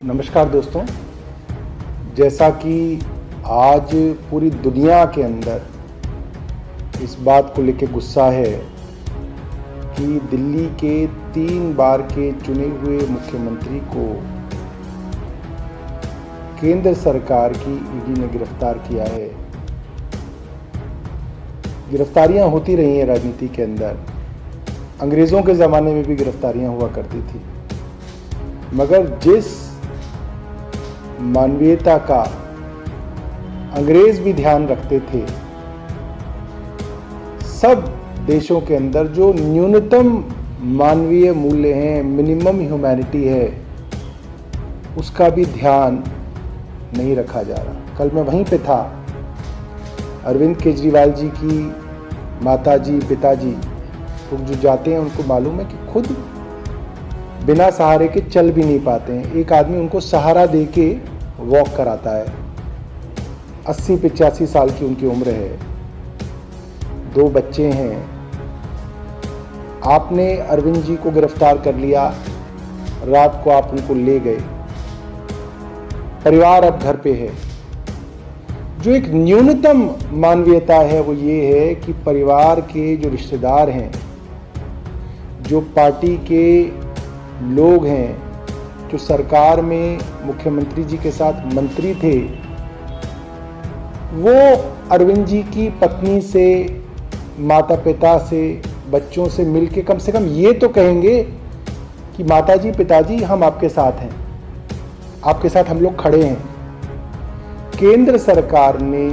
नमस्कार दोस्तों, जैसा कि आज पूरी दुनिया के अंदर इस बात को लेकर गुस्सा है कि दिल्ली के 3 बार के चुने हुए मुख्यमंत्री को केंद्र सरकार की ईडी ने गिरफ्तार किया है। गिरफ्तारियां होती रही हैं राजनीति के अंदर। अंग्रेज़ों के ज़माने में भी गिरफ्तारियां हुआ करती थी, मगर जिस मानवीयता का अंग्रेज भी ध्यान रखते थे, सब देशों के अंदर जो न्यूनतम मानवीय मूल्य हैं, मिनिमम ह्यूमैनिटी है, उसका भी ध्यान नहीं रखा जा रहा। कल मैं वहीं पे था। अरविंद केजरीवाल जी की माताजी पिताजी लोग जो जाते हैं, उनको मालूम है कि खुद बिना सहारे के चल भी नहीं पाते हैं। एक आदमी उनको सहारा दे के वॉक कराता है। 80-85 साल की उनकी उम्र है, 2 बच्चे हैं। आपने अरविंद जी को गिरफ्तार कर लिया, रात को आप उनको ले गए, परिवार अब घर पे है। जो एक न्यूनतम मानवीयता है वो ये है कि परिवार के जो रिश्तेदार हैं, जो पार्टी के लोग हैं, जो सरकार में मुख्यमंत्री जी के साथ मंत्री थे, वो अरविंद जी की पत्नी से, माता पिता से, बच्चों से मिलके कम से कम ये तो कहेंगे कि माताजी पिताजी हम आपके साथ हैं, आपके साथ हम लोग खड़े हैं। केंद्र सरकार ने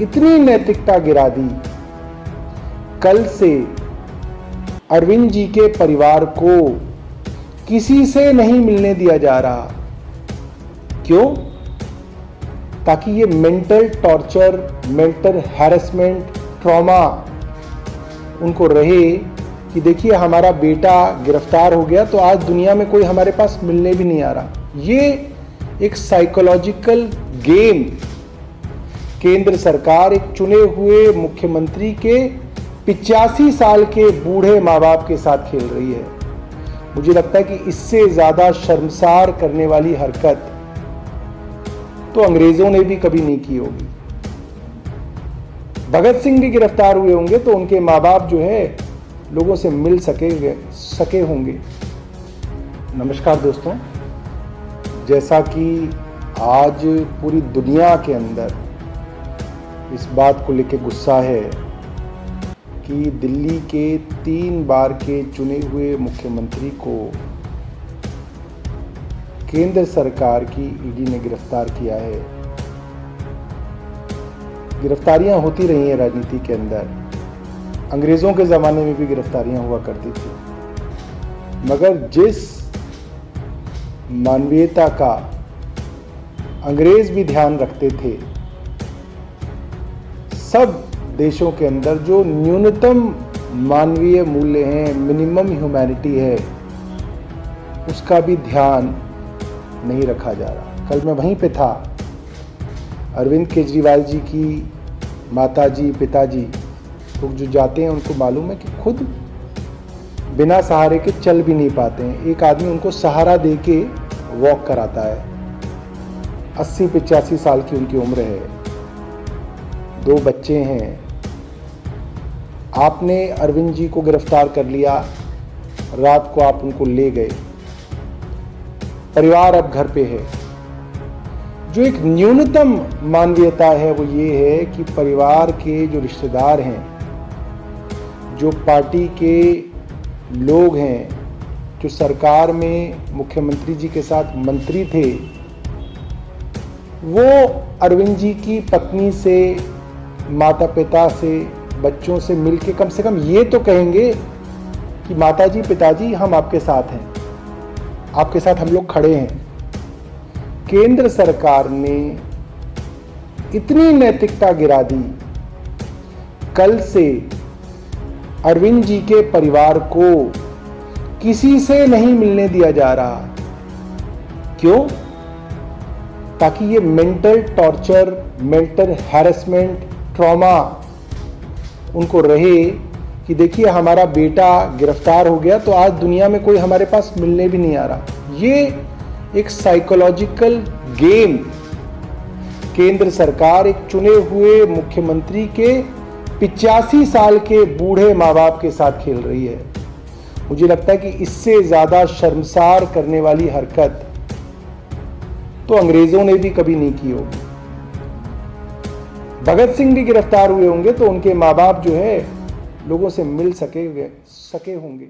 इतनी नैतिकता गिरा दी। कल से अरविंद जी के परिवार को किसी से नहीं मिलने दिया जा रहा। क्यों? ताकि ये mental torture, mental harassment, trauma उनको रहे कि देखिए हमारा बेटा गिरफ्तार हो गया तो आज दुनिया में कोई हमारे पास मिलने भी नहीं आ रहा। ये एक साइकोलॉजिकल गेम केंद्र सरकार एक चुने हुए मुख्यमंत्री के 85 साल के बूढ़े माँ बाप के साथ खेल रही है। मुझे लगता है कि इससे ज्यादा शर्मसार करने वाली हरकत तो अंग्रेजों ने भी कभी नहीं की होगी। भगत सिंह भी गिरफ्तार हुए होंगे तो उनके माँ बाप जो है लोगों से मिल सके होंगे। नमस्कार दोस्तों, जैसा कि आज पूरी दुनिया के अंदर इस बात को लेकर गुस्सा है कि दिल्ली के 3 बार के चुने हुए मुख्यमंत्री को केंद्र सरकार की ईडी ने गिरफ्तार किया है। गिरफ्तारियां होती रही हैं राजनीति के अंदर। अंग्रेज़ों के ज़माने में भी गिरफ्तारियां हुआ करती थी, मगर जिस मानवीयता का अंग्रेज भी ध्यान रखते थे, सब देशों के अंदर जो न्यूनतम मानवीय मूल्य हैं, मिनिमम ह्यूमैनिटी है, उसका भी ध्यान नहीं रखा जा रहा। कल मैं वहीं पे था। अरविंद केजरीवाल जी की माताजी पिताजी लोग जो जाते हैं, उनको मालूम है कि खुद बिना सहारे के चल भी नहीं पाते हैं। एक आदमी उनको सहारा दे के वॉक कराता है। 80-85 साल की उनकी उम्र है, 2 बच्चे हैं। आपने अरविंद जी को गिरफ्तार कर लिया, रात को आप उनको ले गए, परिवार अब घर पे है। जो एक न्यूनतम मानवीयता है वो ये है कि परिवार के जो रिश्तेदार हैं, जो पार्टी के लोग हैं, जो सरकार में मुख्यमंत्री जी के साथ मंत्री थे, वो अरविंद जी की पत्नी से, माता पिता से, बच्चों से मिलके कम से कम ये तो कहेंगे कि माताजी पिताजी हम आपके साथ हैं, आपके साथ हम लोग खड़े हैं। केंद्र सरकार ने इतनी नैतिकता गिरा दी। कल से अरविंद जी के परिवार को किसी से नहीं मिलने दिया जा रहा। क्यों? ताकि ये mental torture, mental harassment, trauma उनको रहे कि देखिए हमारा बेटा गिरफ्तार हो गया तो आज दुनिया में कोई हमारे पास मिलने भी नहीं आ रहा। ये एक साइकोलॉजिकल गेम केंद्र सरकार एक चुने हुए मुख्यमंत्री के 85 साल के बूढ़े माँ बाप के साथ खेल रही है। मुझे लगता है कि इससे ज्यादा शर्मसार करने वाली हरकत तो अंग्रेजों ने भी कभी नहीं की होगी। भगत सिंह भी गिरफ्तार हुए होंगे तो उनके माँ बाप जो है लोगों से मिल सके होंगे।